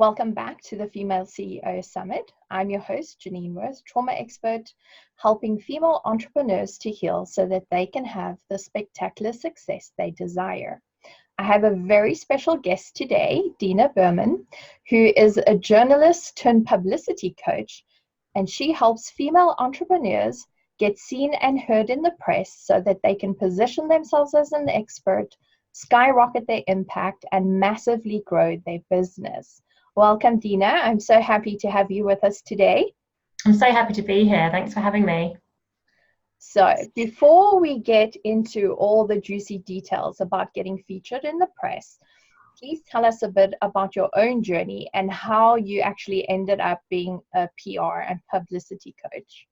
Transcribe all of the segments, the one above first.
Welcome back to the Female CEO Summit. I'm your host, Janine Worth, trauma expert, helping female entrepreneurs to heal so that they can have the spectacular success they desire. I have a very special guest today, Dina Behrman, who is a journalist-turned-publicity coach, and she helps female entrepreneurs get seen and heard in the press so that they can position themselves as an expert, skyrocket their impact, and massively grow their business. Welcome, Dina. I'm so happy to have you with us today. I'm so happy to be here. Thanks for having me. So before we get into all the juicy details about getting featured in the press, please tell us a bit about your own journey and how you actually ended up being a PR and publicity coach.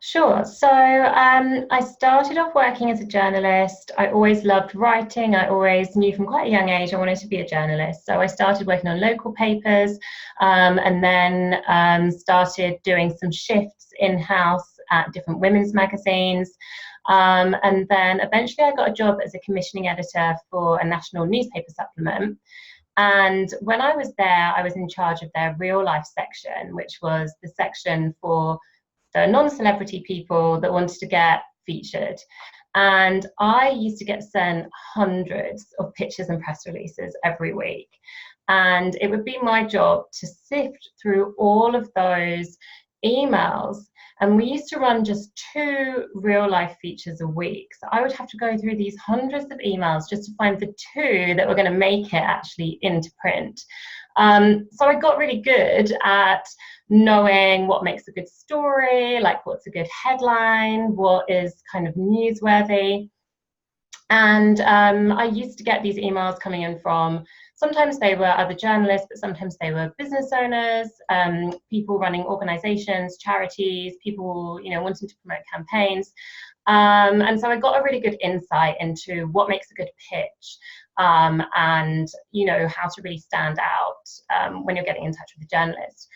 Sure. So I started off working as a journalist. I always loved writing. I always knew from quite a young age I wanted to be a journalist. So I started working on local papers and then started doing some shifts in-house at different women's magazines. And then eventually I got a job as a commissioning editor for a national newspaper supplement. And when I was there, I was in charge of their real life section, which was the section for the non-celebrity people that wanted to get featured. And I used to get sent hundreds of pictures and press releases every week. And it would be my job to sift through all of those emails. And we used to run just 2 real life features a week. So I would have to go through these hundreds of emails just to find the 2 that were going to make it actually into print. So I got really good at knowing what makes a good story, like what's a good headline, what is kind of newsworthy. And I used to get these emails coming in from, sometimes they were other journalists, but sometimes they were business owners, people running organizations, charities, people, wanting to promote campaigns. And so I got a really good insight into what makes a good pitch, and how to really stand out when you're getting in touch with a journalist.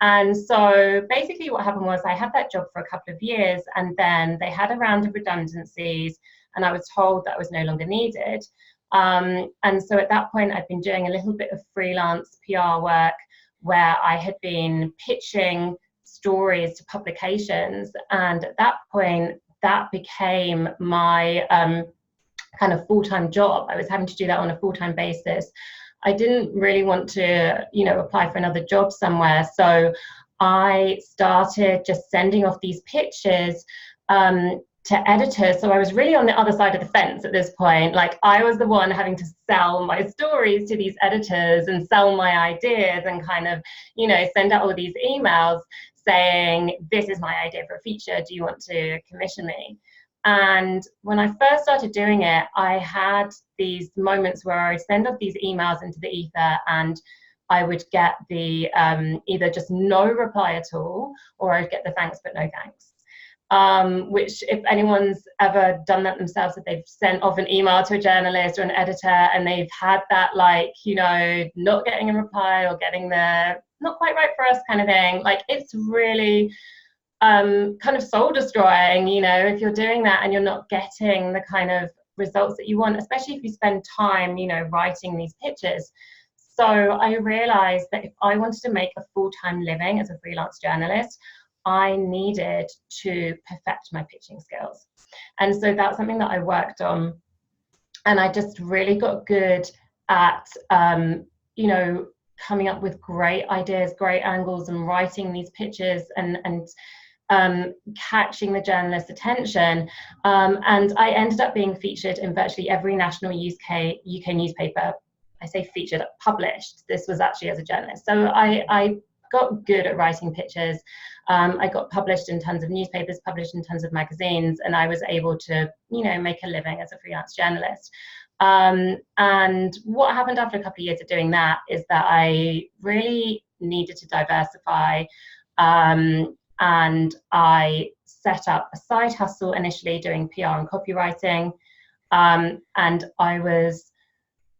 And so basically what happened was I had that job for a couple of years, and then they had a round of redundancies and I was told that I was no longer needed. And so at that point I'd been doing a little bit of freelance PR work where I had been pitching stories to publications, and at that point that became my kind of full-time job. I was having to do that on a full-time basis. I didn't really want to, apply for another job somewhere. So I started just sending off these pitches to editors. So I was really on the other side of the fence at this point. Like, I was the one having to sell my stories to these editors and sell my ideas and kind of, send out all these emails saying, this is my idea for a feature. Do you want to commission me? And when I first started doing it, I had these moments where I'd send off these emails into the ether and I would get the either just no reply at all, or I'd get the thanks but no thanks. Which, if anyone's ever done that themselves, if they've sent off an email to a journalist or an editor and they've had that, not getting a reply or getting the not quite right for us kind of thing, it's really kind of soul destroying, if you're doing that and you're not getting the kind of results that you want, especially if you spend time, writing these pitches. So I realized that if I wanted to make a full-time living as a freelance journalist, I needed to perfect my pitching skills. And so that's something that I worked on. And I just really got good at, coming up with great ideas, great angles, and writing these pitches and catching the journalist's attention. And I ended up being featured in virtually every national UK newspaper. I say featured, published. This was actually as a journalist. So I got good at writing pitches. I got published in tons of newspapers, published in tons of magazines, and I was able to, make a living as a freelance journalist. And what happened after a couple of years of doing that is that I really needed to diversify. And I set up a side hustle initially doing PR and copywriting. And I was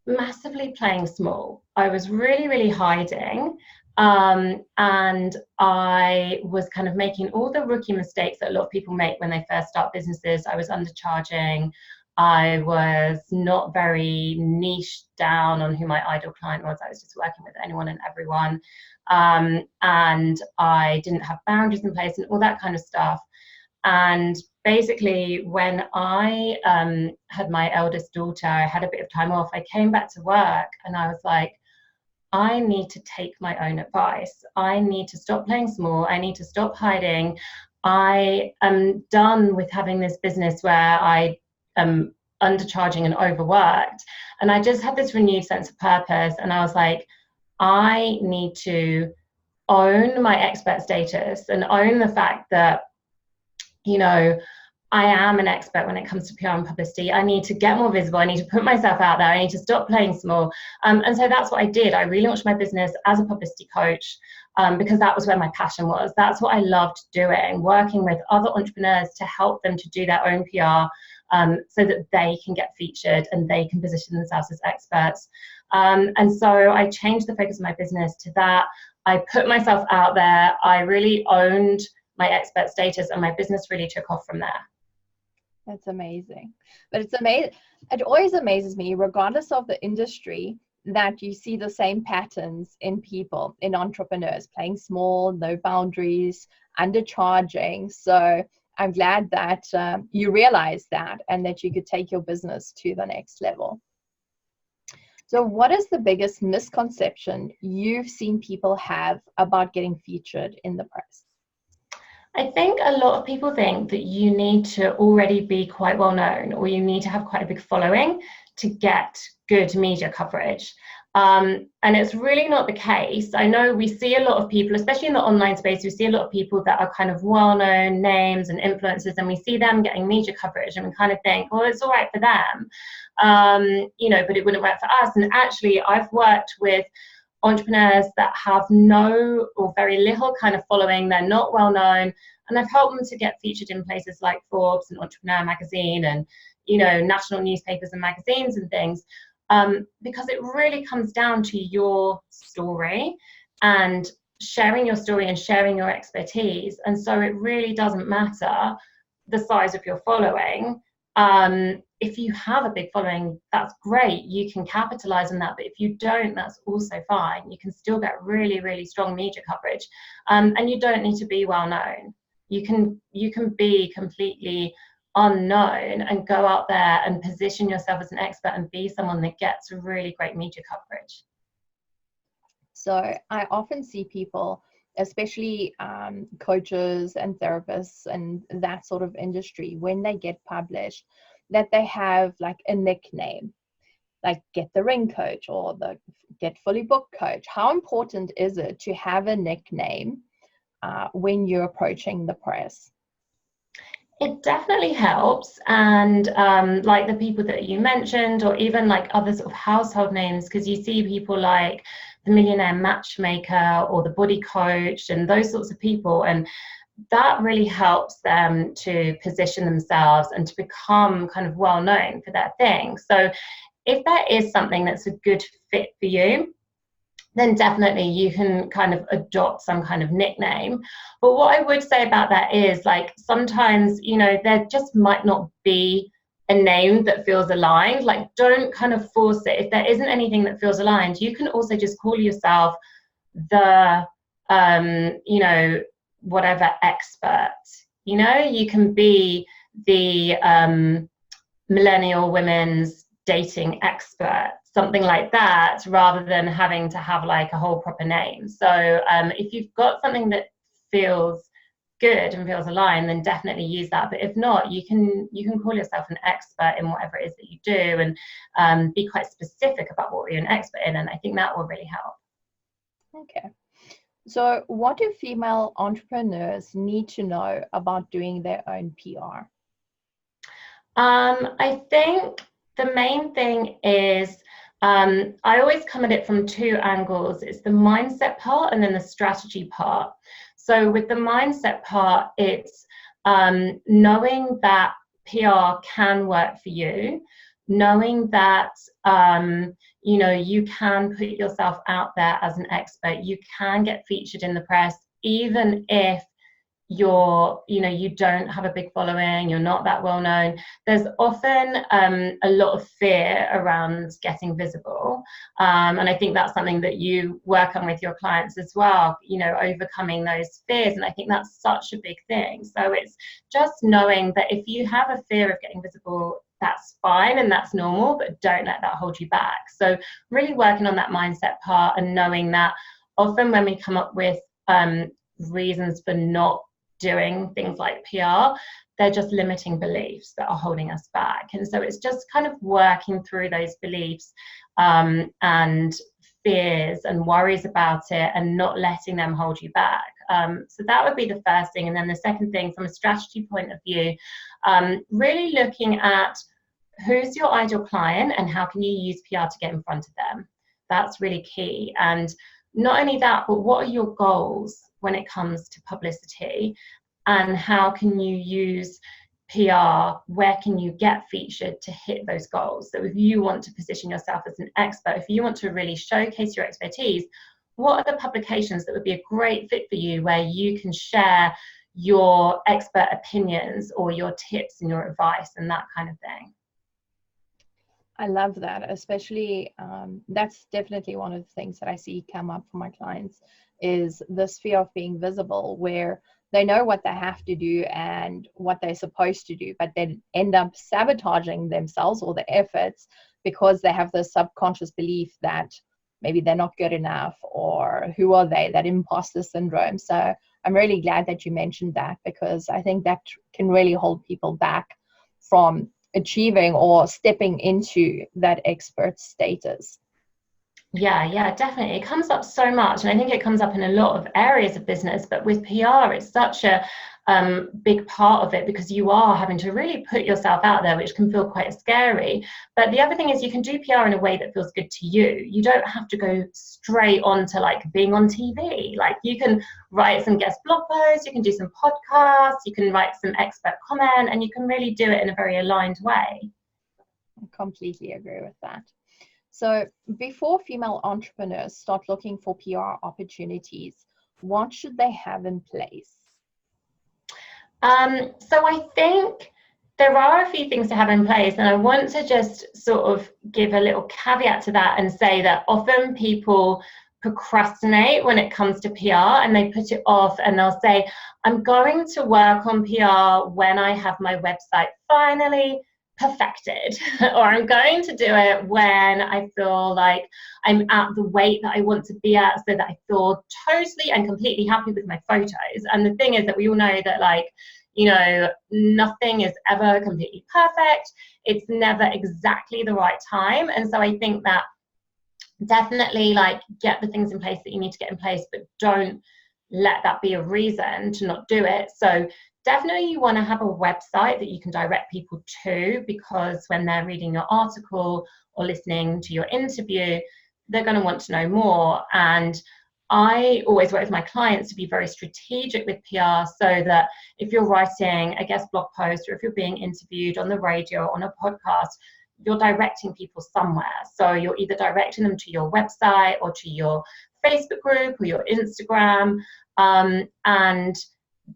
massively playing small. I was really, really hiding. And I was kind of making all the rookie mistakes that a lot of people make when they first start businesses. I was undercharging. I was not very niche down on who my ideal client was. I was just working with anyone and everyone. And I didn't have boundaries in place and all that kind of stuff. And basically, when I had my eldest daughter, I had a bit of time off. I came back to work and I was like, I need to take my own advice. I need to stop playing small. I need to stop hiding. I am done with having this business where I am undercharging and overworked. And I just had this renewed sense of purpose. And I was like, I need to own my expert status and own the fact that, you know, I am an expert when it comes to PR and publicity. I need to get more visible. I need to put myself out there. I need to stop playing small. And so that's what I did. I relaunched my business as a publicity coach because that was where my passion was. That's what I loved doing, working with other entrepreneurs to help them to do their own PR so that they can get featured and they can position themselves as experts. And so I changed the focus of my business to that. I put myself out there. I really owned my expert status and my business really took off from there. That's amazing. But it's amazing. It always amazes me, regardless of the industry, that you see the same patterns in people, in entrepreneurs, playing small, no boundaries, undercharging. So I'm glad that you realized that and that you could take your business to the next level. So what is the biggest misconception you've seen people have about getting featured in the press? I think a lot of people think that you need to already be quite well known or you need to have quite a big following to get good media coverage. And it's really not the case. I know we see a lot of people, especially in the online space, we see a lot of people that are kind of well-known names and influencers, and we see them getting media coverage and we kind of think, well, it's all right for them, you know, but it wouldn't work for us. And actually, I've worked with entrepreneurs that have no or very little kind of following. They're not well known, and I've helped them to get featured in places like Forbes and Entrepreneur magazine and, you know, national newspapers and magazines and things, because it really comes down to your story and sharing your story and sharing your expertise. And so it really doesn't matter the size of your following. If you have a big following, that's great. You can capitalize on that. But if you don't, that's also fine. You can still get really, really strong media coverage. And you don't need to be well known. You can be completely unknown and go out there and position yourself as an expert and be someone that gets really great media coverage. So I often see people, especially coaches and therapists and that sort of industry, when they get published, that they have like a nickname, like Get the Ring Coach or the Get Fully Booked Coach. How important is it to have a nickname when you're approaching the press? It definitely helps. And like the people that you mentioned, or even like other sort of household names, because you see people like the Millionaire Matchmaker or the Body Coach and those sorts of people. And that really helps them to position themselves and to become kind of well known for their thing. So if that is something that's a good fit for you, then definitely you can kind of adopt some kind of nickname. But what I would say about that is, like, sometimes, you know, there just might not be a name that feels aligned. Like, don't kind of force it. If there isn't anything that feels aligned, you can also just call yourself the, you know, whatever expert. You know, you can be the millennial women's dating expert, something like that, rather than having to have like a whole proper name. So if you've got something that feels good and feels aligned, then definitely use that. But if not, you can call yourself an expert in whatever it is that you do, and be quite specific about what you're an expert in, and I think that will really help. Okay. So what do female entrepreneurs need to know about doing their own PR? I think the main thing is, I always come at it from two angles. It's the mindset part and then the strategy part. So with the mindset part, it's knowing that PR can work for you, knowing that you know, you can put yourself out there as an expert, you can get featured in the press, even if you don't have a big following, you're not that well known, there's often a lot of fear around getting visible. And I think that's something that you work on with your clients as well, overcoming those fears. And I think that's such a big thing. So it's just knowing that if you have a fear of getting visible, that's fine and that's normal, but don't let that hold you back. So really working on that mindset part and knowing that often when we come up with reasons for not doing things like PR, they're just limiting beliefs that are holding us back. And so it's just kind of working through those beliefs and fears and worries about it and not letting them hold you back. So that would be the first thing. And then the second thing, from a strategy point of view, really looking at who's your ideal client and how can you use PR to get in front of them. That's really key. And not only that, but what are your goals when it comes to publicity, and how can you use PR, where can you get featured to hit those goals? So if you want to position yourself as an expert, if you want to really showcase your expertise, what are the publications that would be a great fit for you where you can share your expert opinions or your tips and your advice and that kind of thing? I love that, especially that's definitely one of the things that I see come up for my clients, is this fear of being visible, where they know what they have to do and what they're supposed to do, but they end up sabotaging themselves or their efforts because they have this subconscious belief that maybe they're not good enough, or who are they, that imposter syndrome. So I'm really glad that you mentioned that, because I think that can really hold people back from achieving or stepping into that expert status. Yeah, definitely. It comes up so much, and I think it comes up in a lot of areas of business, but with PR, it's such a big part of it, because you are having to really put yourself out there, which can feel quite scary. But the other thing is, you can do PR in a way that feels good to you. You don't have to go straight on to like being on TV. Like, you can write some guest blog posts, you can do some podcasts, you can write some expert comment, and you can really do it in a very aligned way. I completely agree with that. So before female entrepreneurs start looking for PR opportunities, what should they have in place? So I think there are a few things to have in place, and I want to just sort of give a little caveat to that and say that often people procrastinate when it comes to PR, and they put it off, and they'll say, I'm going to work on PR when I have my website finally perfected, or I'm going to do it when I feel like I'm at the weight that I want to be at, so that I feel totally and completely happy with my photos. And the thing is that we all know that, like, nothing is ever completely perfect. It's never exactly the right time. And so I think that definitely, like, get the things in place that you need to get in place, but don't let that be a reason to not do it. So definitely you want to have a website that you can direct people to, because when they're reading your article or listening to your interview, they're going to want to know more. And I always work with my clients to be very strategic with PR, so that if you're writing a guest blog post, or if you're being interviewed on the radio or on a podcast, you're directing people somewhere. So you're either directing them to your website or to your Facebook group or your Instagram, and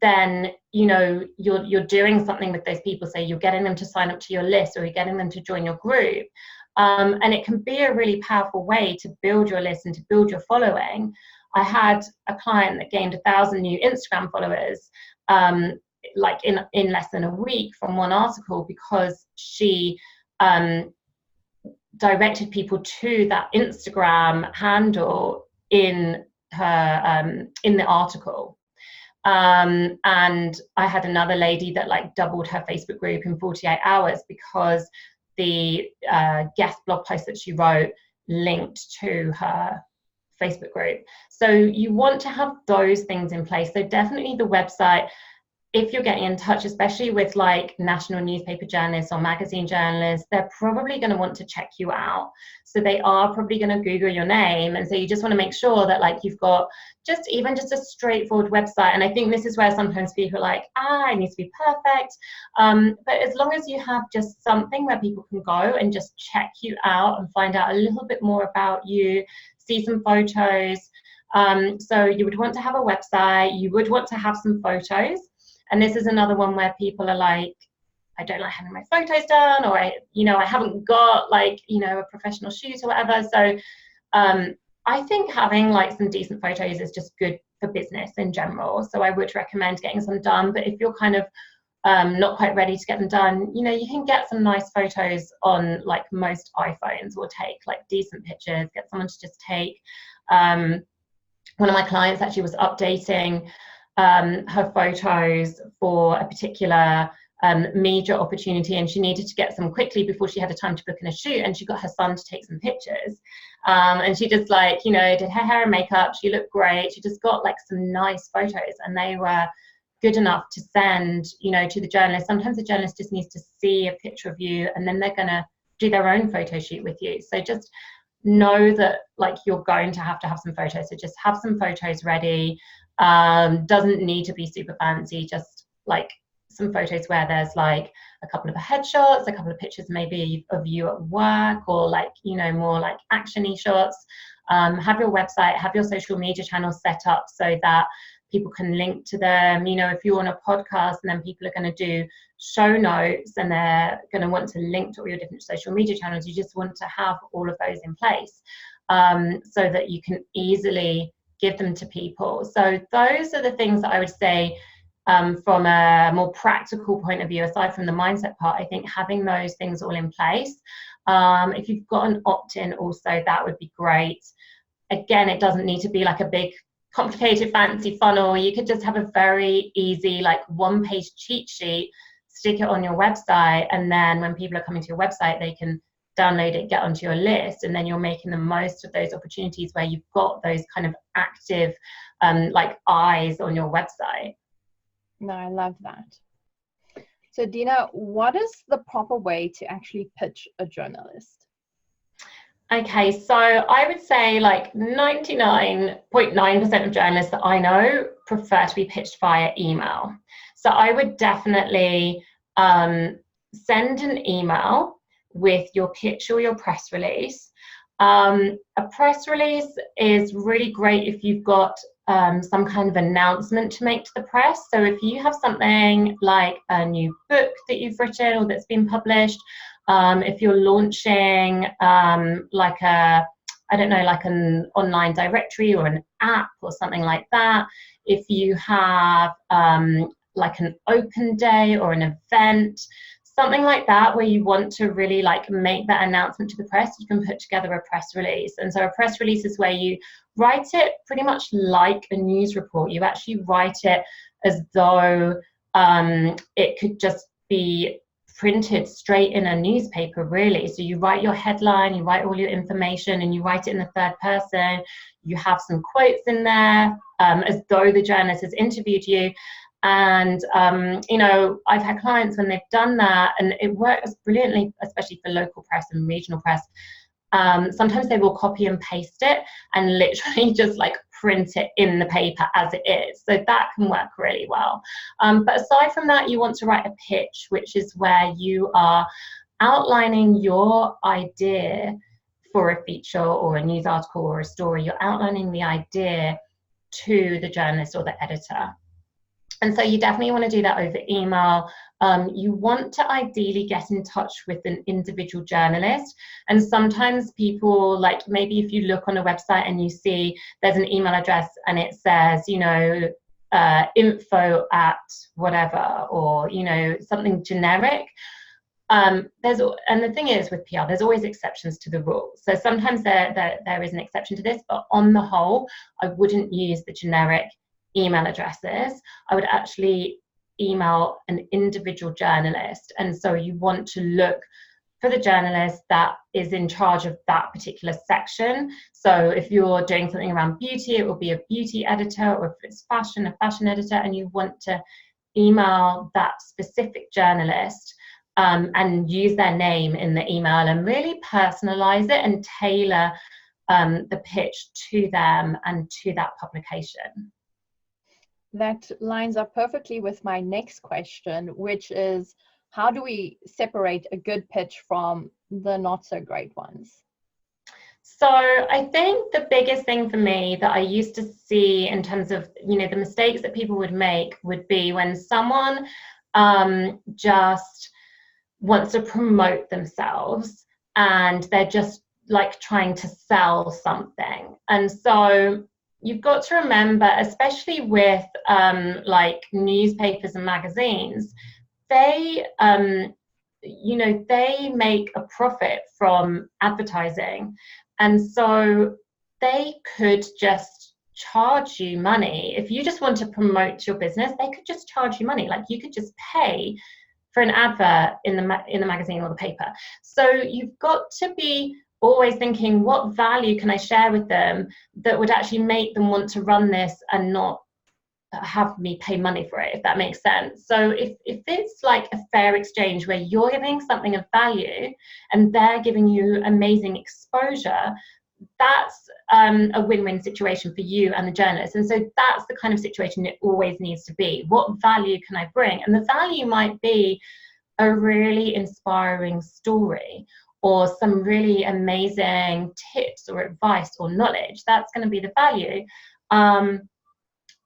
then you're doing something with those people. So you're getting them to sign up to your list, or you're getting them to join your group, and it can be a really powerful way to build your list and to build your following. I had a client that gained 1,000 new Instagram followers like in less than a week from one article, because she directed people to that Instagram handle in her in the article. And I had another lady that like doubled her Facebook group in 48 hours because the guest blog post that she wrote linked to her Facebook group. So you want to have those things in place. So definitely the website, if you're getting in touch, especially with like national newspaper journalists or magazine journalists, they're probably going to want to check you out. So they are probably going to Google your name. And so you just want to make sure that like you've got just a straightforward website. And I think this is where sometimes people are like, it needs to be perfect. But as long as you have just something where people can go and just check you out and find out a little bit more about you, see some photos, So you would want to have a website, you would want to have some photos. And this is another one where people are like, I don't like having my photos done, or I haven't got like, a professional shoot or whatever. So I think having like some decent photos is just good for business in general. So I would recommend getting some done. But if you're kind of not quite ready to get them done, you can get some nice photos on like most iPhones, or take like decent pictures, get someone to just take. One of my clients actually was updating her photos for a particular media opportunity, and she needed to get some quickly before she had the time to book in a shoot, and she got her son to take some pictures, and she just like did her hair and makeup. She looked great. She just got like some nice photos, and they were good enough to send to the journalist. Sometimes the journalist just needs to see a picture of you, and then they're gonna do their own photo shoot with you. So just know that like you're going to have some photos, so just have some photos ready. Doesn't need to be super fancy, just like some photos where there's like a couple of headshots, a couple of pictures maybe of you at work, or like more like action-y shots. Have your website, have your social media channels set up so that people can link to them. If you're on a podcast and then people are going to do show notes and they're going to want to link to all your different social media channels, you just want to have all of those in place so that you can easily give them to people. So those are the things that I would say from a more practical point of view, aside from the mindset part. I think having those things all in place. If you've got an opt-in also, that would be great. Again, it doesn't need to be like a big complicated fancy funnel. You could just have a very easy like one-page cheat sheet, stick it on your website, and then when people are coming to your website, they can download it, get onto your list, and then you're making the most of those opportunities where you've got those kind of active like eyes on your website. No, I love that. So Dina, what is the proper way to actually pitch a journalist? Okay, so I would say like 99.9% of journalists that I know prefer to be pitched via email. So I would definitely send an email with your pitch or your press release. A press release is really great if you've got some kind of announcement to make to the press. So if you have something like a new book that you've written or that's been published, if you're launching like an online directory or an app or something like that, if you have like an open day or an event, something like that where you want to really like make that announcement to the press, you can put together a press release. And so a press release is where you write it pretty much like a news report. You actually write it as though it could just be printed straight in a newspaper, really. So you write your headline, you write all your information, and you write it in the third person. You have some quotes in there as though the journalist has interviewed you. And I've had clients when they've done that, and it works brilliantly, especially for local press and regional press. Sometimes they will copy and paste it and literally just like print it in the paper as it is. So that can work really well. But aside from that, you want to write a pitch, which is where you are outlining your idea for a feature or a news article or a story. You're outlining the idea to the journalist or the editor. And so you definitely want to do that over email. You want to ideally get in touch with an individual journalist. And sometimes people, like maybe if you look on a website and you see there's an email address and it says, info at whatever, or, something generic. And the thing is with PR, there's always exceptions to the rule. So sometimes there is an exception to this, but on the whole, I wouldn't use the generic email addresses. I would actually email an individual journalist. And so you want to look for the journalist that is in charge of that particular section. So if you're doing something around beauty, it will be a beauty editor, or if it's fashion, a fashion editor, and you want to email that specific journalist and use their name in the email and really personalize it and tailor the pitch to them and to that publication. That lines up perfectly with my next question, which is, how do we separate a good pitch from the not so great ones? So I think the biggest thing for me that I used to see in terms of, the mistakes that people would make would be when someone just wants to promote themselves and they're just like trying to sell something. And so you've got to remember, especially with like newspapers and magazines, they they make a profit from advertising, and so they could just charge you money. If you just want to promote your business, they could just charge you money. Like, you could just pay for an advert in the magazine or the paper. So you've got to be always thinking, what value can I share with them that would actually make them want to run this and not have me pay money for it, if that makes sense. So if it's like a fair exchange where you're giving something of value and they're giving you amazing exposure, that's a win-win situation for you and the journalist. And so that's the kind of situation it always needs to be. What value can I bring? And the value might be a really inspiring story or some really amazing tips or advice or knowledge. That's going to be the value.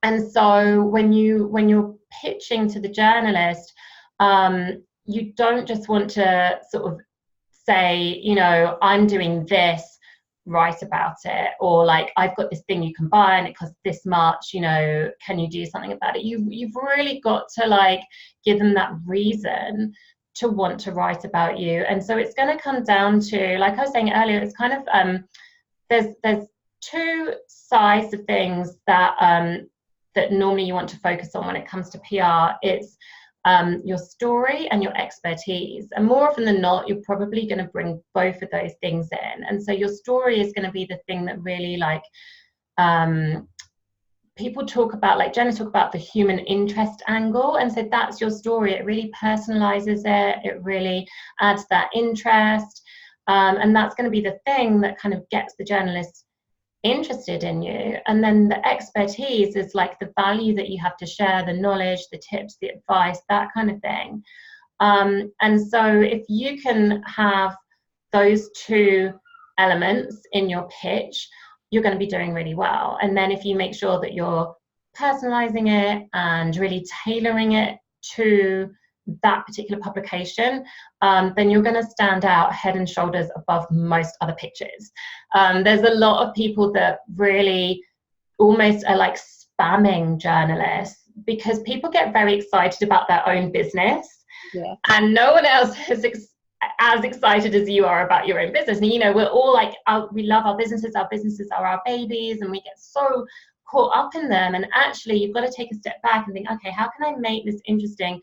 And so when you're pitching to the journalist, you don't just want to sort of say, I'm doing this, write about it, or like, I've got this thing you can buy and it costs this much, can you do something about it? You've really got to like give them that reason to want to write about you. And so it's going to come down to, like I was saying earlier, it's kind of there's two sides of things that normally you want to focus on when it comes to PR. It's your story and your expertise. And more often than not, you're probably going to bring both of those things in. And so your story is going to be the thing that really, like, people talk about, like journalists talk about the human interest angle. And so that's your story. It really personalizes it. It really adds that interest. And that's going to be the thing that kind of gets the journalist interested in you. And then the expertise is like the value that you have to share, the knowledge, the tips, the advice, that kind of thing. And so if you can have those two elements in your pitch, you're going to be doing really well. And then if you make sure that you're personalizing it and really tailoring it to that particular publication, then you're going to stand out head and shoulders above most other pitches. There's a lot of people that really almost are like spamming journalists because people get very excited about their own business, and no one else is as excited as you are about your own business. And we're all like, we love our businesses are our babies, and we get so caught up in them. And actually, you've got to take a step back and think, okay, how can I make this interesting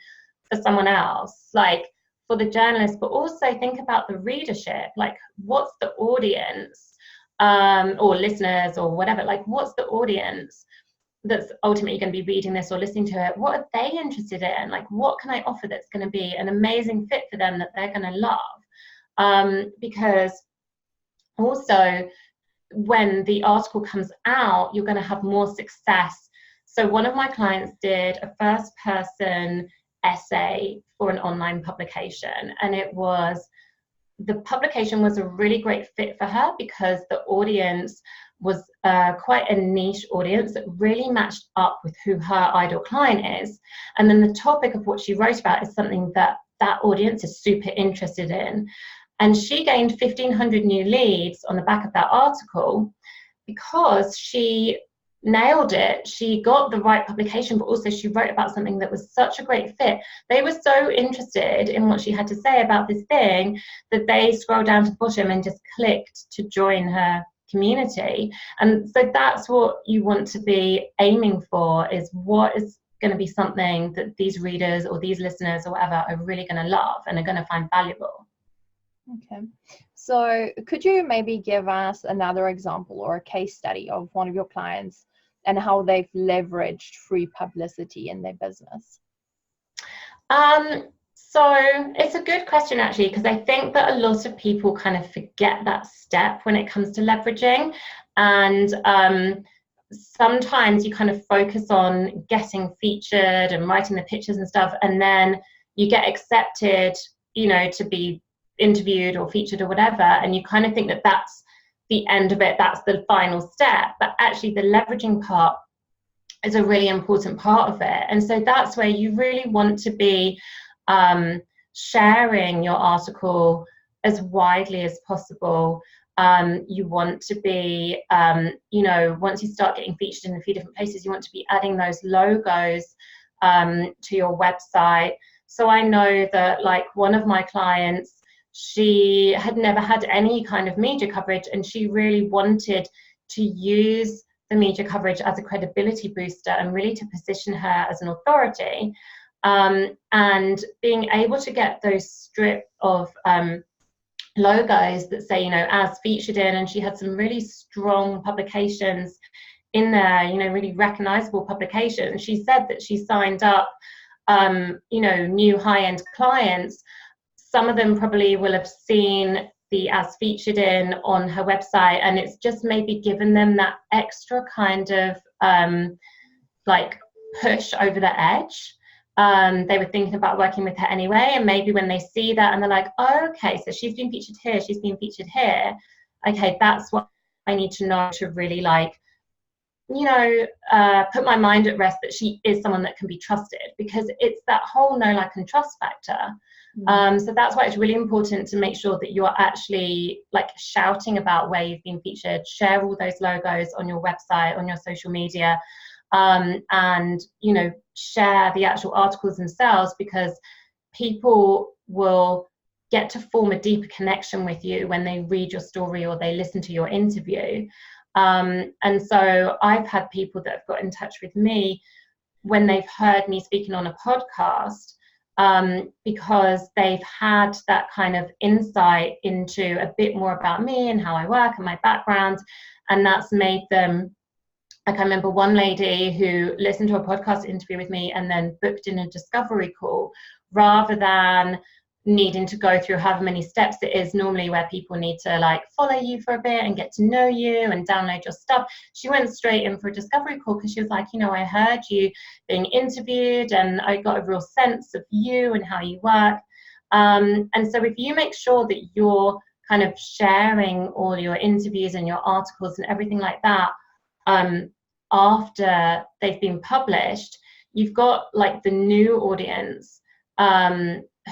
for someone else, like for the journalist, but also think about the readership, like what's the audience, or listeners or whatever, like what's the audience that's ultimately going to be reading this or listening to it? What are they interested in? Like, what can I offer that's going to be an amazing fit for them that they're going to love? Because also when the article comes out, you're going to have more success. So one of my clients did a first person essay for an online publication, and the publication was a really great fit for her because the audience was quite a niche audience that really matched up with who her ideal client is. And then the topic of what she wrote about is something that audience is super interested in. And she gained 1,500 new leads on the back of that article because she nailed it. She got the right publication, but also she wrote about something that was such a great fit. They were so interested in what she had to say about this thing that they scrolled down to the bottom and just clicked to join her community. And so that's what you want to be aiming for, is what is going to be something that these readers or these listeners or whatever are really going to love and are going to find valuable. Okay, so could you maybe give us another example or a case study of one of your clients and how they've leveraged free publicity in their business? So it's a good question, actually, because I think that a lot of people kind of forget that step when it comes to leveraging. And sometimes you kind of focus on getting featured and writing the pitches and stuff, and then you get accepted, to be interviewed or featured or whatever, and you kind of think that that's the end of it, that's the final step. But actually the leveraging part is a really important part of it. And so that's where you really want to be sharing your article as widely as possible. You want to be, once you start getting featured in a few different places, you want to be adding those logos to your website. So I know that, like, one of my clients, she had never had any kind of media coverage, and she really wanted to use the media coverage as a credibility booster and really to position her as an authority. And being able to get those strip of logos that say, as featured in, and she had some really strong publications in there, really recognizable publications. She said that she signed up, new high-end clients. Some of them probably will have seen the as featured in on her website, and it's just maybe given them that extra kind of push over the edge. They were thinking about working with her anyway, and maybe when they see that and they're like, oh, okay, so she's been featured here, she's been featured here, okay, that's what I need to know to really put my mind at rest that she is someone that can be trusted, because it's that whole know, like, and trust factor. So that's why it's really important to make sure that you're actually shouting about where you've been featured. Share all those logos on your website, on your social media, and share the actual articles themselves, because people will get to form a deeper connection with you when they read your story or they listen to your interview. And so I've had people that have got in touch with me when they've heard me speaking on a podcast, because they've had that kind of insight into a bit more about me and how I work and my background, and that's made them, like, I remember one lady who listened to a podcast interview with me and then booked in a discovery call, rather than needing to go through however many steps it is normally where people need to follow you for a bit and get to know you and download your stuff. She went straight in for a discovery call because she was like, I heard you being interviewed and I got a real sense of you and how you work. And so if you make sure that you're kind of sharing all your interviews and your articles and everything like that after they've been published, you've got the new audience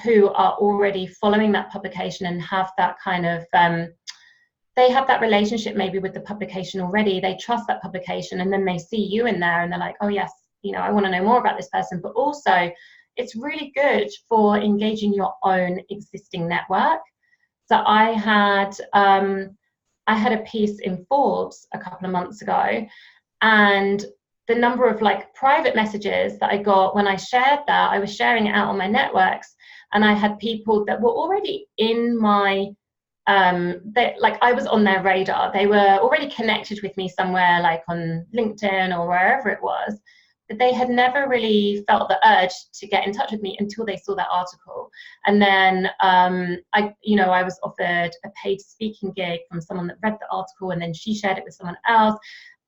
who are already following that publication and have that kind of they have that relationship maybe with the publication already. They trust that publication, and then they see you in there and they're like, oh yes, I want to know more about this person. But also it's really good for engaging your own existing network. So I had a piece in Forbes a couple of months ago, and the number of private messages that I got when I shared that, I was sharing it out on my networks, and I had people that were already in my, I was on their radar. They were already connected with me somewhere, on LinkedIn or wherever it was, but they had never really felt the urge to get in touch with me until they saw that article. And then I was offered a paid speaking gig from someone that read the article, and then she shared it with someone else.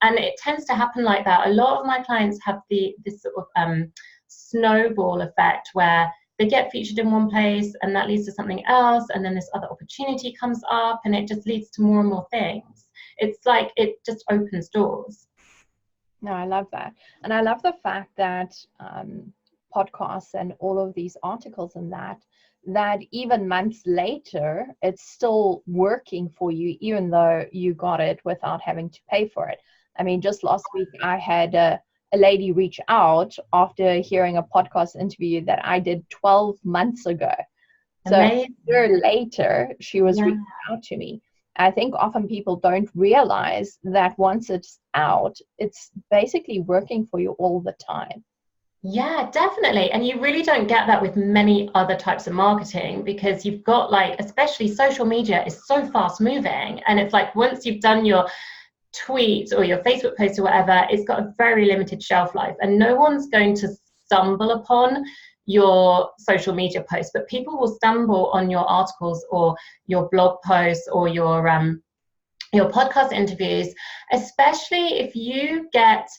And it tends to happen like that. A lot of my clients have this sort of snowball effect where they get featured in one place and that leads to something else, and then this other opportunity comes up and it just leads to more and more things. It's like it just opens doors. No, I love that. And I love the fact that podcasts and all of these articles and that even months later, it's still working for you, even though you got it without having to pay for it. I mean, just last week, I had a lady reach out after hearing a podcast interview that I did 12 months ago. Amazing. So a year later, she was reaching out to me. I think often people don't realize that once it's out, it's basically working for you all the time. Yeah, definitely. And you really don't get that with many other types of marketing, because you've got especially social media is so fast moving. And it's once you've done your tweet or your Facebook post or whatever, it's got a very limited shelf life, and no one's going to stumble upon your social media posts, but people will stumble on your articles or your blog posts or your podcast interviews, especially if you get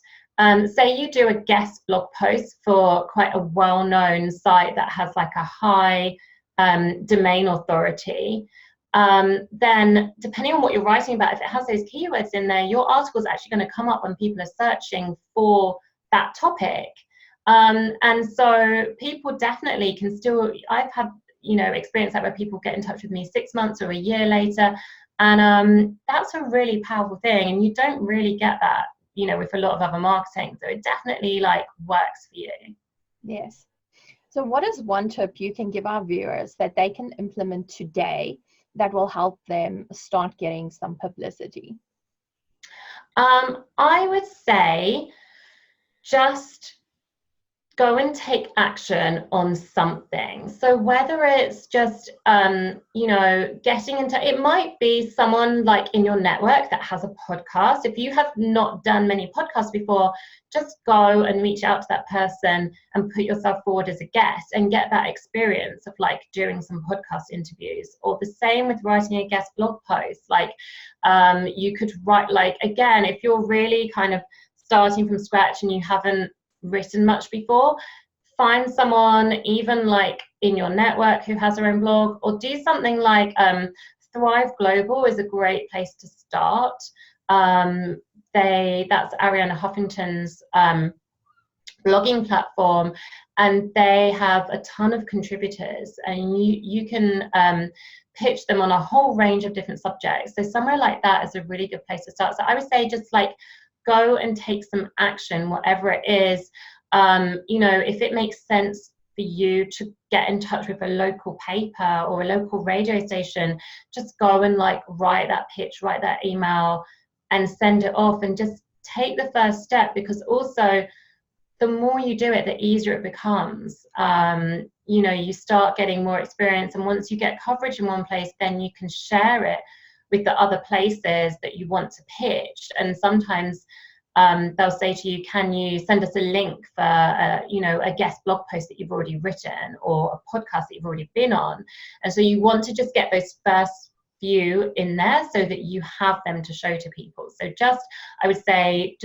say you do a guest blog post for quite a well-known site that has a high domain authority. then depending on what you're writing about, if it has those keywords in there, your article is actually going to come up when people are searching for that topic. And so people definitely can still, I've had, experience that where people get in touch with me 6 months or a year later, and that's a really powerful thing, and you don't really get that, with a lot of other marketing. So it definitely works for you. Yes. So what is one tip you can give our viewers that they can implement today that will help them start getting some publicity? I would say just go and take action on something. So whether it's just, getting into, it might be someone in your network that has a podcast. If you have not done many podcasts before, just go and reach out to that person and put yourself forward as a guest and get that experience of doing some podcast interviews. Or the same with writing a guest blog post. You could write, again, if you're really kind of starting from scratch and you haven't written much before, find someone even in your network who has their own blog, or do something Thrive Global is a great place to start. That's Arianna Huffington's blogging platform, and they have a ton of contributors, and you can pitch them on a whole range of different subjects. So somewhere like that is a really good place to start. So I would say just go and take some action, whatever it is. If it makes sense for you to get in touch with a local paper or a local radio station, just go and write that pitch, write that email and send it off, and just take the first step, because also the more you do it, the easier it becomes. You start getting more experience, and once you get coverage in one place, then you can share it with the other places that you want to pitch. And sometimes they'll say to you, can you send us a link for a guest blog post that you've already written, or a podcast that you've already been on. And so you want to just get those first few in there so that you have them to show to people. So I would say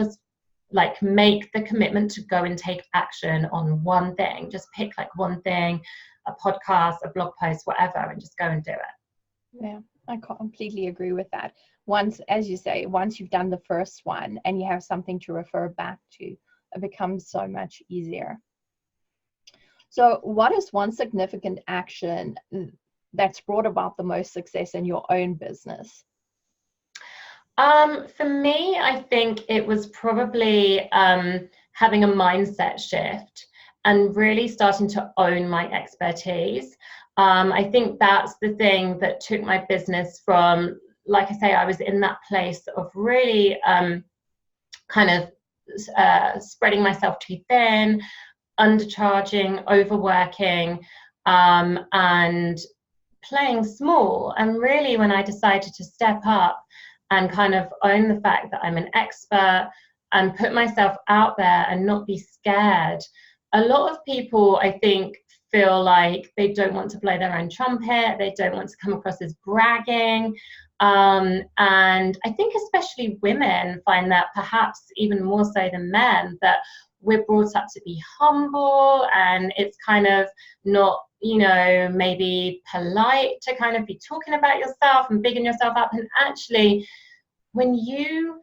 make the commitment to go and take action on one thing. Just pick one thing, a podcast, a blog post, whatever, and just go and do it. Yeah, I completely agree with that. Once, as you say, once you've done the first one and you have something to refer back to, it becomes so much easier. So what is one significant action that's brought about the most success in your own business? For me, I think it was probably having a mindset shift and really starting to own my expertise. I think that's the thing that took my business from, like I say, I was in that place of really spreading myself too thin, undercharging, overworking, and playing small. And really, when I decided to step up and kind of own the fact that I'm an expert and put myself out there and not be scared, a lot of people, I think, feel like they don't want to blow their own trumpet, they don't want to come across as bragging. And I think especially women find that perhaps even more so than men, that we're brought up to be humble, and it's kind of not, maybe polite to kind of be talking about yourself and bigging yourself up. And actually, when you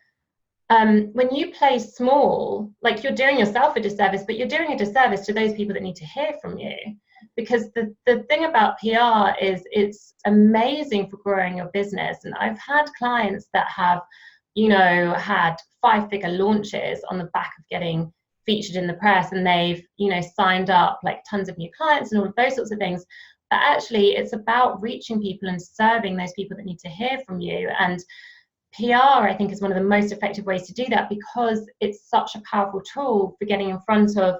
play small, you're doing yourself a disservice, but you're doing a disservice to those people that need to hear from you. Because the thing about PR is it's amazing for growing your business. And I've had clients that have, had 5-figure launches on the back of getting featured in the press, and they've, signed up tons of new clients and all of those sorts of things. But actually, it's about reaching people and serving those people that need to hear from you. And PR, I think, is one of the most effective ways to do that, because it's such a powerful tool for getting in front of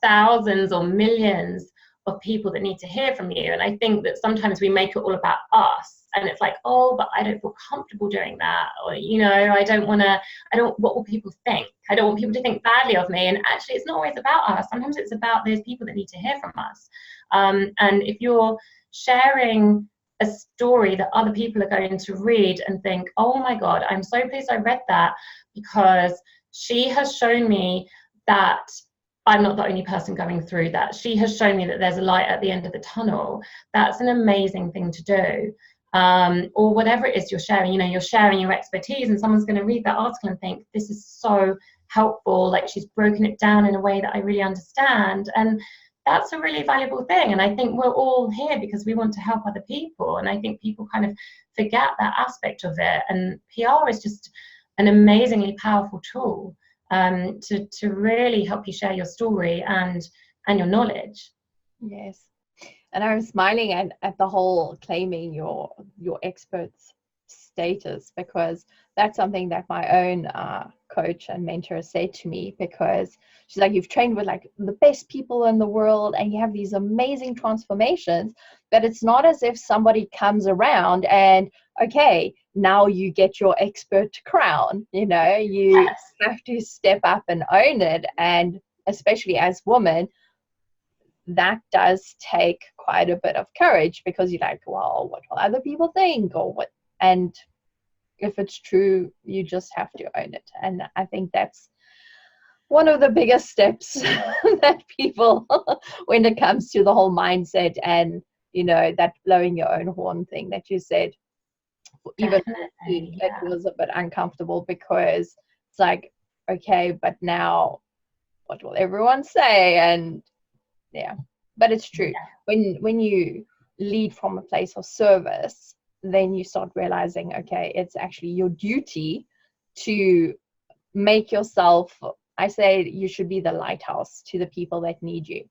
thousands or millions of people that need to hear from you. And I think that sometimes we make it all about us, and it's oh, but I don't feel comfortable doing that, or what will people think? I don't want people to think badly of me. And actually, it's not always about us. Sometimes it's about those people that need to hear from us. And if you're sharing a story that other people are going to read and think, oh my God, I'm so pleased I read that, because she has shown me that I'm not the only person going through that. She has shown me that there's a light at the end of the tunnel. That's an amazing thing to do. or whatever it is you're sharing. You're sharing your expertise, and someone's going to read that article and think, this is so helpful, like she's broken it down in a way that I really understand. And that's a really valuable thing. And I think we're all here because we want to help other people. And I think people kind of forget that aspect of it. And PR is just an amazingly powerful tool to really help you share your story and your knowledge. Yes. And I'm smiling at the whole claiming your expert's status, because that's something that my own coach and mentor said to me, because she's like, you've trained with like the best people in the world and you have these amazing transformations, but it's not as if somebody comes around and, okay, now you get your expert crown. You Yes. have to step up and own it. And especially as women, that does take quite a bit of courage, because you're like, well, what will other people think, or what? And if it's true, you just have to own it. And I think that's one of the biggest steps that people, when it comes to the whole mindset and, that blowing your own horn thing that you said, even it was a bit uncomfortable, because it's like, okay, but now what will everyone say? And yeah, but it's true. When you lead from a place of service, then you start realizing, okay, it's actually your duty to make yourself, I say you should be the lighthouse to the people that need you.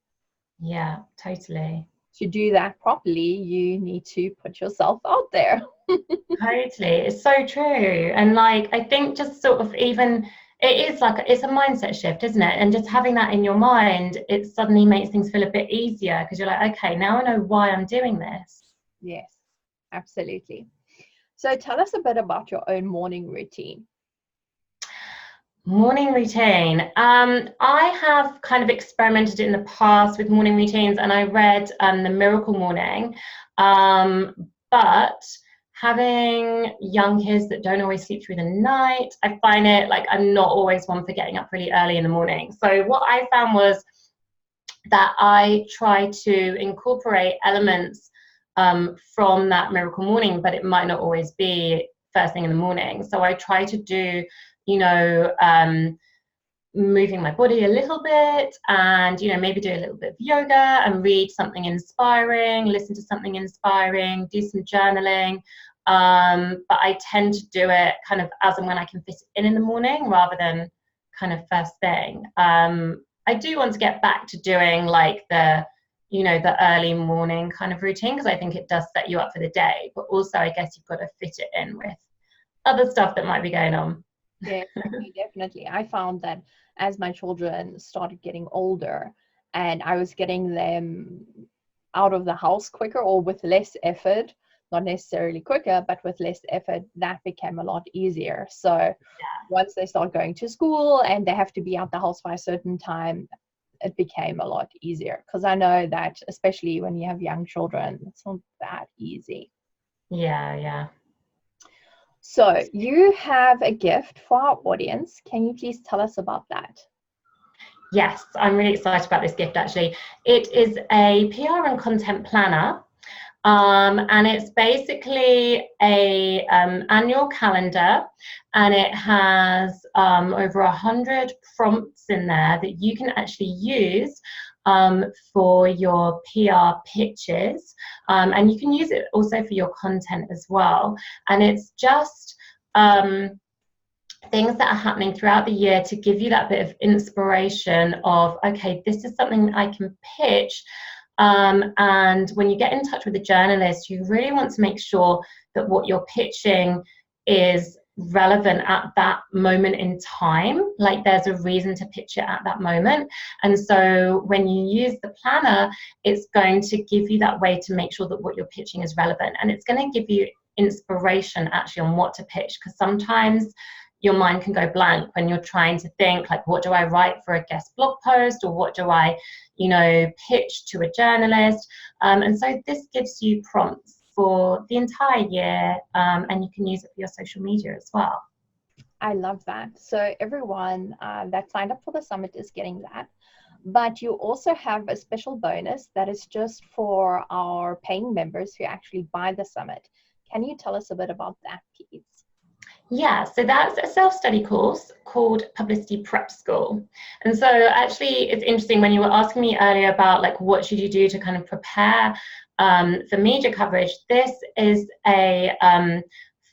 Yeah, totally. To do that properly, you need to put yourself out there. Totally. It's so true. And like, I think just sort of even, it is like, it's a mindset shift, isn't it? And just having that in your mind, it suddenly makes things feel a bit easier, because you're like, okay, now I know why I'm doing this. Yes, absolutely. So tell us a bit about your own morning routine. Morning routine. I have kind of experimented in the past with morning routines, and I read The Miracle Morning. But having young kids that don't always sleep through the night, I find it like I'm not always one for getting up really early in the morning. So what I found was that I try to incorporate elements from that Miracle Morning, but it might not always be first thing in the morning. So I try to do, moving my body a little bit, and maybe do a little bit of yoga and read something inspiring, listen to something inspiring, do some journaling. But I tend to do it kind of as and when I can fit it in the morning, rather than kind of first thing. I do want to get back to doing like the early morning kind of routine, because I think it does set you up for the day, but also I guess you've got to fit it in with other stuff that might be going on. Yeah, definitely. I found that as my children started getting older and I was getting them out of the house quicker, or with less effort, not necessarily quicker, but with less effort, that became a lot easier. So once they start going to school and they have to be out the house by a certain time, it became a lot easier, because I know that especially when you have young children, it's not that easy. Yeah. So you have a gift for our audience. Can you please tell us about that? Yes, I'm really excited about this gift, actually. It is a PR and content planner, and it's basically a annual calendar, and it has over 100 prompts in there that you can actually use for your PR pitches, and you can use it also for your content as well. And it's just things that are happening throughout the year to give you that bit of inspiration of, okay, this is something I can pitch. And when you get in touch with a journalist, you really want to make sure that what you're pitching is relevant at that moment in time. Like there's a reason to pitch it at that moment. And so when you use the planner, it's going to give you that way to make sure that what you're pitching is relevant. And it's going to give you inspiration actually on what to pitch, because sometimes your mind can go blank when you're trying to think like, what do I write for a guest blog post, or what do I, pitch to a journalist? And so this gives you prompts for the entire year, and you can use it for your social media as well. I love that. So everyone that signed up for the summit is getting that. But you also have a special bonus that is just for our paying members who actually buy the summit. Can you tell us a bit about that, please? Yeah, so that's a self-study course called Publicity Prep School. And so actually it's interesting when you were asking me earlier about like what should you do to kind of prepare for media coverage. This is a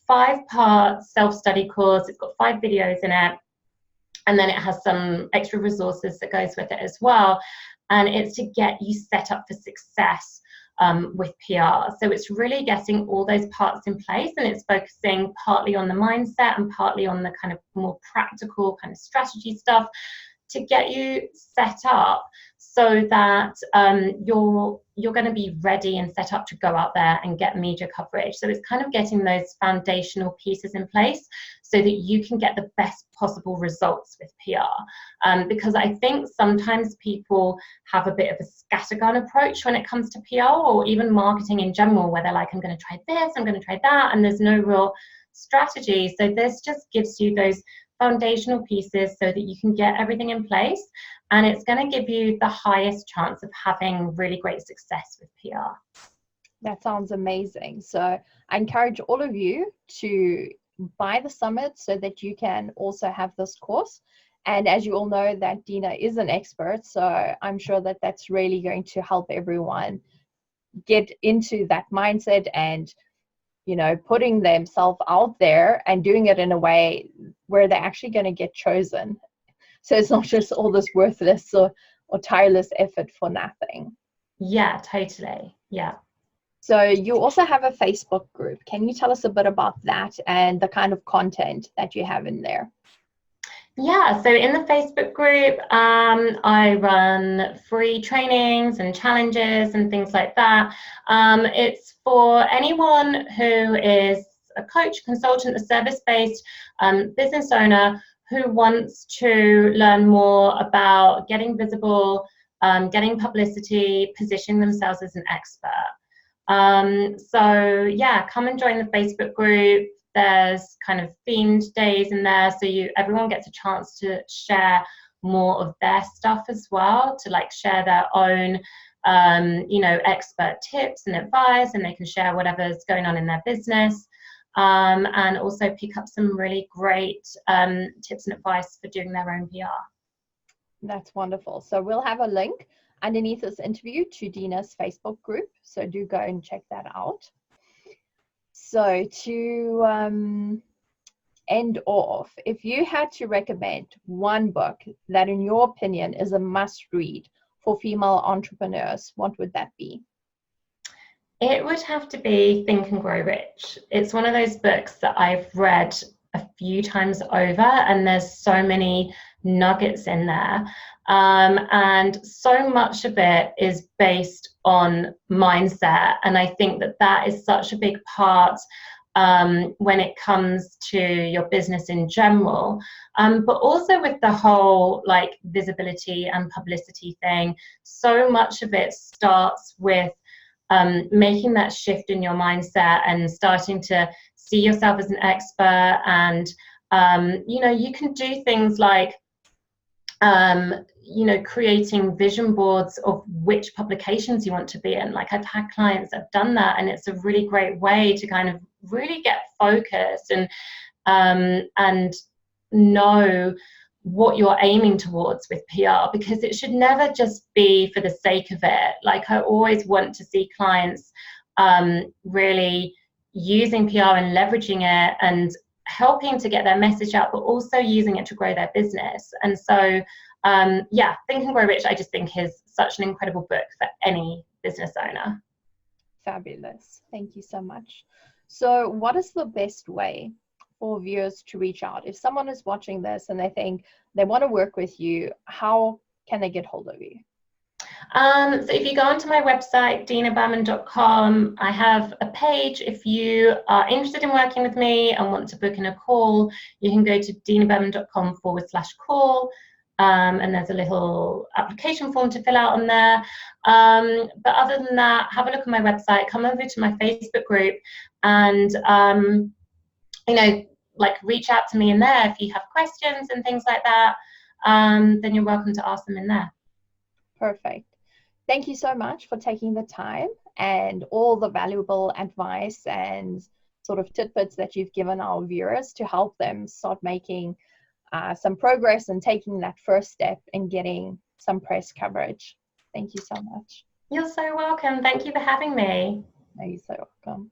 5-part self-study course. It's got 5 videos in it, and then it has some extra resources that goes with it as well. And it's to get you set up for success with PR. So it's really getting all those parts in place, and it's focusing partly on the mindset and partly on the kind of more practical kind of strategy stuff to get you set up so that you're going to be ready and set up to go out there and get media coverage. So it's kind of getting those foundational pieces in place so that you can get the best possible results with PR. Because I think sometimes people have a bit of a scattergun approach when it comes to PR or even marketing in general, where they're like, I'm going to try this, I'm going to try that, and there's no real strategy. So this just gives you those foundational pieces so that you can get everything in place, and it's going to give you the highest chance of having really great success with PR. That sounds amazing. So I encourage all of you to buy the summit so that you can also have this course. And as you all know, that Dina is an expert, so I'm sure that that's really going to help everyone get into that mindset and, you know, putting themselves out there and doing it in a way where they're actually going to get chosen. So it's not just all this worthless or tireless effort for nothing. Yeah, totally. Yeah. So you also have a Facebook group. Can you tell us a bit about that and the kind of content that you have in there? Yeah, so in the Facebook group, I run free trainings and challenges and things like that. It's for anyone who is a coach, consultant, a service-based business owner who wants to learn more about getting visible, getting publicity, positioning themselves as an expert. So yeah, come and join the Facebook group. There's kind of themed days in there, so everyone gets a chance to share more of their stuff as well, to like share their own expert tips and advice, and they can share whatever's going on in their business, and also pick up some really great tips and advice for doing their own PR. That's wonderful. So we'll have a link underneath this interview to Dina's Facebook group, so do go and check that out. So to end off, if you had to recommend one book that in your opinion is a must read for female entrepreneurs, what would that be? It would have to be Think and Grow Rich. It's one of those books that I've read a few times over, and there's so many nuggets in there. And so much of it is based on mindset. And I think that that is such a big part when it comes to your business in general, but also with the whole like visibility and publicity thing. So much of it starts with making that shift in your mindset and starting to see yourself as an expert. And you can do things like creating vision boards of which publications you want to be in. Like I've had clients that have done that, and it's a really great way to kind of really get focused and know what you're aiming towards with PR, because it should never just be for the sake of it. Like I always want to see clients really using PR and leveraging it and helping to get their message out, but also using it to grow their business. And so Think and Grow Rich, I just think is such an incredible book for any business owner. Fabulous. Thank you so much. So what is the best way for viewers to reach out? If someone is watching this and they think they want to work with you, how can they get hold of you? So if you go onto my website, dinabehrman.com, I have a page. If you are interested in working with me and want to book in a call, you can go to dinabehrman.com/call. And there's a little application form to fill out on there. But other than that, have a look at my website, come over to my Facebook group, and reach out to me in there if you have questions and things like that. Then you're welcome to ask them in there. Perfect. Thank you so much for taking the time and all the valuable advice and sort of tidbits that you've given our viewers to help them start making some progress and taking that first step and getting some press coverage. Thank you so much. You're so welcome. Thank you for having me. You're so welcome.